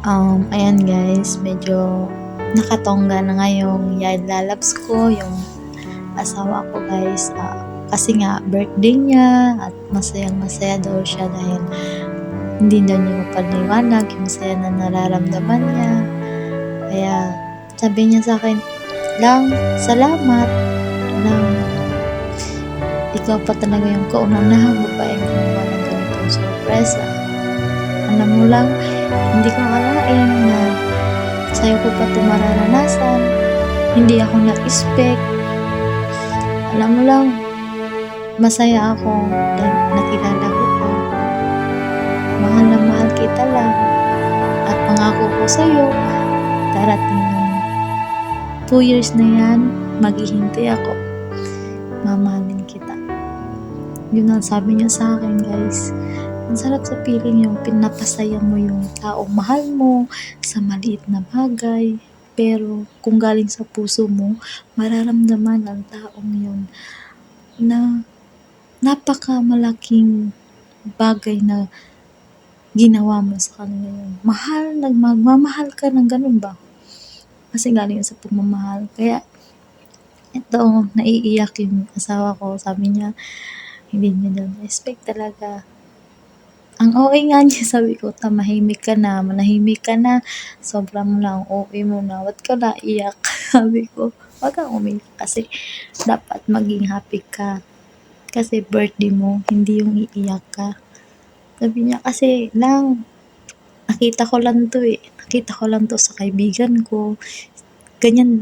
Ayan guys, medyo nakatongga na nga yung Yard Lalabs ko, yung asawa ko guys. Kasi nga birthday niya at masayang masaya daw siya dahil hindi daw niya mapaliwanag yung saya na nararamdaman niya. Kaya sabi niya sa akin, Lang, salamat. Lang, ikaw pa talaga yung kauna-unahang babaeng gumawa ng ganitong sorpresa. Alam mo lang, hindi ko akalain na sa'yo ko pa ito mararanasan. Hindi ako nag-expect. Alam mo lang, masaya ako dahil nakilala ko ka. Mahal na mahal kita lang. At pangako ko sa'yo, darating yung 2 years na yan, maghihintay ako. Mamahalin kita. Yun ang sabi niya sa akin guys. Ang sarap sa feeling yung pinapasaya mo yung taong mahal mo sa maliit na bagay. Pero kung galing sa puso mo, mararamdaman ng taong yun na napakamalaking bagay na ginawa mo sa kanila yun. Magmamahal ka ng ganun ba? Kasi galing sa pagmamahal. Kaya ito, naiiyak yung asawa ko. Sabi niya, hindi niya daw na-expect talaga. Ang OA nga niya, sabi ko, manahimik ka na, sobra mo na ang OA mo na, ba't ka naiyak? Sabi ko, wag kang umiyak kasi dapat maging happy ka. Kasi birthday mo, hindi yung iiyak ka. Sabi niya, kasi lang, nakita ko lang to sa kaibigan ko. Ganyan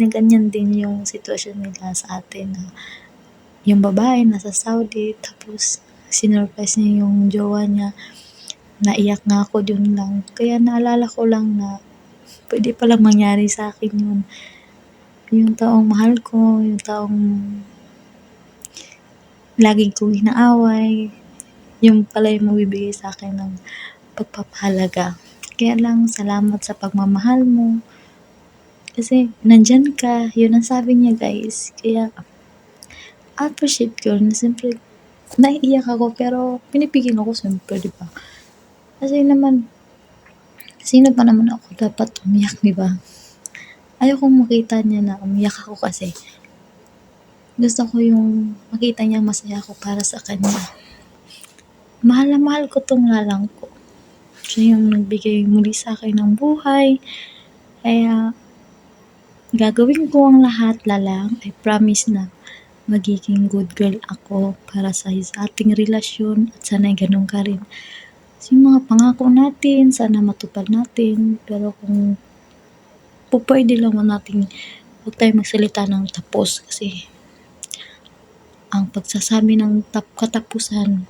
din yung sitwasyon nila sa atin. Yung babae nasa Saudi, tapos sinurprise niya yung jowa niya. Naiyak nga ako dun lang. Kaya naalala ko lang na pwede palang mangyari sa akin yun. Yung taong mahal ko, yung taong laging kong inaaway, yung pala yung magbibigay sa akin ng pagpapahalaga. Kaya lang, salamat sa pagmamahal mo. Kasi, nandyan ka. Yun ang sabi niya, guys. Kaya, appreciate ko na siyempre, naiiyak ako, pero pinipigil ako siyempre, di ba? Kasi naman, sino pa naman ako dapat umiyak, di ba? Ayokong makita niya na umiyak ako kasi gusto ko yung makita niya masaya ako para sa kanya. Mahal na mahal ko tong lalang ko. Siya yung nagbigay muli sa akin ng buhay. Kaya, gagawin ko ang lahat, lalang. I promise na magiging good girl ako para sa ating relasyon at sana ganun ka rin. So, yung mga pangako natin, sana matupad natin. Pero kung pwede lang natin, huwag tayo magsalita ng tapos kasi ang pagsasabi ng katapusan,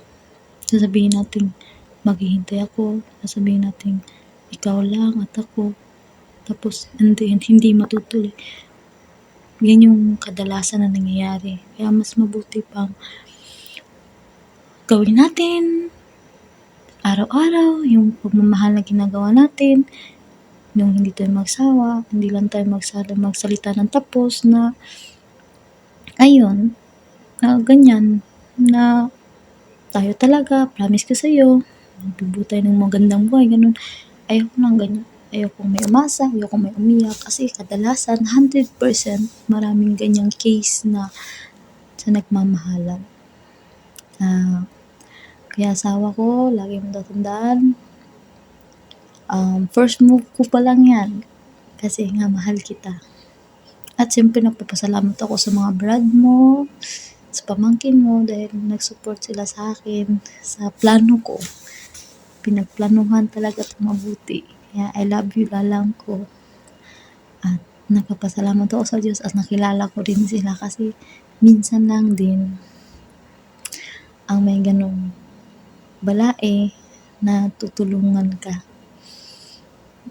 sasabihin natin maghihintay ako, sasabihin natin ikaw lang at ako, tapos hindi matutuloy. Yan yung kadalasan na nangyayari. Kaya mas mabuti pang gawin natin araw-araw yung pagmamahal na ginagawa natin, yung hindi tayo magsawa, hindi lang tayo magsalita ng tapos na ayun, na ganyan, na tayo talaga, promise ko sa'yo, magbubuo tayo ng magandang buhay, ganun. Ayoko nang ganyan. Ayoko may umasa, ayoko may umiyak, kasi kadalasan, 100% maraming ganyang case na sa nagmamahalan. Kaya asawa ko, lagi mong tatandaan, first move ko pa lang yan, kasi nga mahal kita. At siyempre nagpapasalamat ako sa mga brad mo, sa pamangkin mo dahil nag-support sila sa akin sa plano ko. Pinagplanuhan talaga ito mabuti. Kaya I love you lalang ko. At nagpapasalamat ako sa Diyos at nakilala ko din sila kasi minsan lang din ang may ganong balae na tutulungan ka.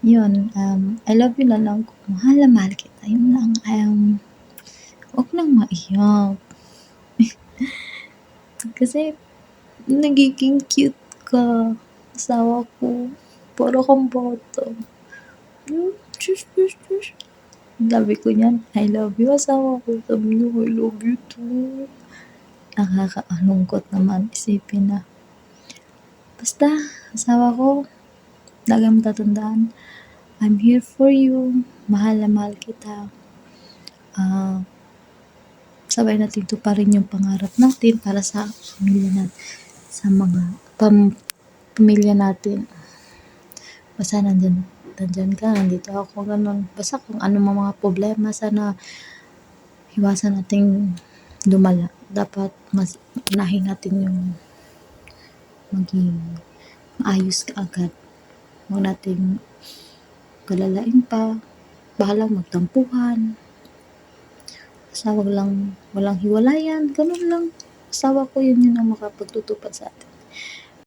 Yun, I love you lalang ko. Mahal na mahal kita. Yun lang, huwag nang maiyak. Kasi, nagiging cute ka. Asawa ko. Para kang bata. Shush. Labi ko niyan. I love you, asawa ko. Sabi niyo, I love you too. Nakakalungkot naman isipin na. Basta, asawa ko, lagi mo tatandaan, I'm here for you. Mahal na mahal kita. Ah, sabay natin tuparin yung pangarap natin para sa pamilya natin, sa mga pamilya natin. Basta nandyan ka, nandito ako, ganun. Basta kung ano mga problema, sana iwasan nating lumala. Dapat mas unahin natin yung maging maayos ka agad. Huwag nating palalain pa. Bahalang magtampuhan. Basta walang hiwalayan. Ganun lang. Asawa ko yun ang makapagtutupad sa atin.